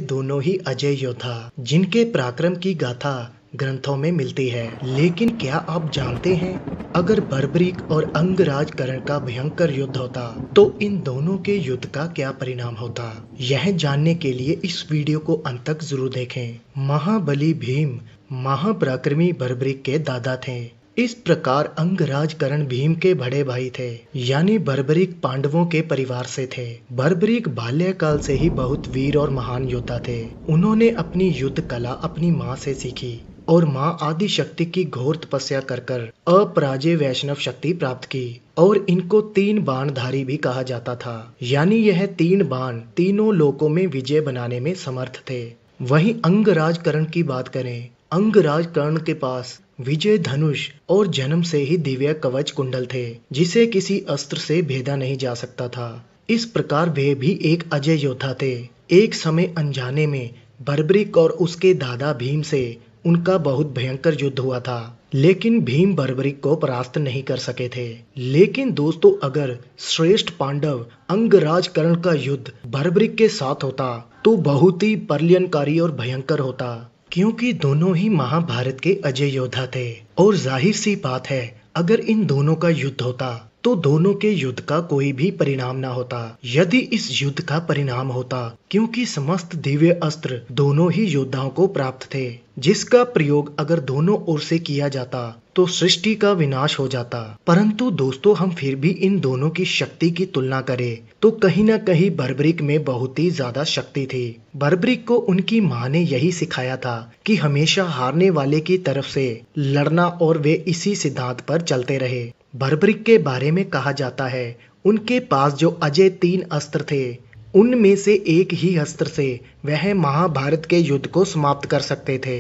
दोनों ही अजय योद्धा जिनके पराक्रम की गाथा ग्रंथों में मिलती है। लेकिन क्या आप जानते हैं, अगर बर्बरीक और अंगराज कर्ण का भयंकर युद्ध होता तो इन दोनों के युद्ध का क्या परिणाम होता? यह जानने के लिए इस वीडियो को अंत तक जरूर देखें। महाबली भीम महापराक्रमी बर्बरीक के दादा थे। इस प्रकार अंगराज कर्ण भीम के बड़े भाई थे, यानी बर्बरीक पांडवों के परिवार से थे। बर्बरीक बाल्यकाल से ही बहुत वीर और महान योद्धा थे। उन्होंने अपनी युद्ध कला अपनी माँ से सीखी और माँ आदि शक्ति की घोर तपस्या कर कर अपराजेय वैष्णव शक्ति प्राप्त की। और इनको तीन बाणधारी भी कहा जाता था, यानी यह तीन बाण तीनों लोकों में विजय बनाने में समर्थ थे। वहीं अंगराज कर्ण की बात करें, अंगराज कर्ण के पास विजय धनुष और जन्म से ही दिव्य कवच कुंडल थे, जिसे किसी अस्त्र से भेदा नहीं जा सकता था। इस प्रकार वे भी एक अजय योद्धा थे। एक समय अनजाने में बर्बरीक और उसके दादा भीम से उनका बहुत भयंकर युद्ध हुआ था, लेकिन भीम बर्बरीक को परास्त नहीं कर सके थे। लेकिन दोस्तों, अगर श्रेष्ठ पांडव अंगराज कर्ण का युद्ध बर्बरीक के साथ होता तो बहुत ही प्रलयंकारी और भयंकर होता, क्योंकि दोनों ही महाभारत के अजय योद्धा थे। और जाहिर सी बात है, अगर इन दोनों का युद्ध होता तो दोनों के युद्ध का कोई भी परिणाम ना होता। यदि इस युद्ध का परिणाम होता, क्योंकि समस्त दिव्य अस्त्र दोनों ही योद्धाओं को प्राप्त थे, जिसका प्रयोग अगर दोनों ओर से किया जाता तो सृष्टि का विनाश हो जाता। परंतु दोस्तों, हम फिर भी इन दोनों की शक्ति की तुलना करें तो कहीं न कहीं बर्बरीक में बहुत ही ज्यादा शक्ति थी। बर्बरीक को उनकी माँ ने यही सिखाया था कि हमेशा हारने वाले की तरफ से लड़ना, और वे इसी सिद्धांत पर चलते रहे। बर्बरीक के बारे में कहा जाता है, उनके पास जो अजय तीन अस्त्र थे, उनमें से एक ही अस्त्र से वह महाभारत के युद्ध को समाप्त कर सकते थे।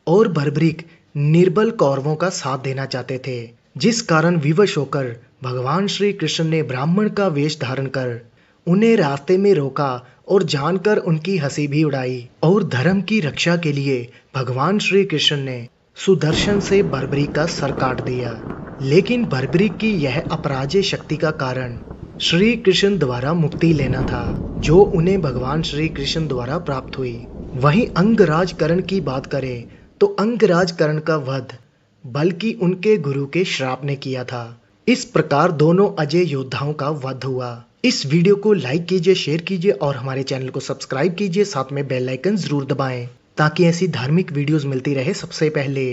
और बर्बरीक निर्बल कौरवों का साथ देना चाहते थे, जिस कारण विवश होकर भगवान श्री कृष्ण ने ब्राह्मण का वेश धारण कर उन्हें रास्ते में रोका और जानकर उनकी हंसी भी उड़ाई। और धर्म की रक्षा के लिए भगवान श्री कृष्ण ने सुदर्शन से बर्बरीक का सर काट दिया। लेकिन बर्बरीक की यह अपराजेय शक्ति का कारण श्री कृष्ण द्वारा मुक्ति लेना था, जो उन्हें भगवान श्री कृष्ण द्वारा प्राप्त हुई। वहीं अंगराज कर्ण की बात करें तो अंगराज कर्ण का वध बल्कि उनके गुरु के श्राप ने किया था। इस प्रकार दोनों अजय योद्धाओं का वध हुआ। इस वीडियो को लाइक कीजिए, शेयर कीजिए और हमारे चैनल को सब्सक्राइब कीजिए। साथ में बेल आइकन जरूर दबाएं ताकि ऐसी धार्मिक वीडियोस मिलती रहे सबसे पहले।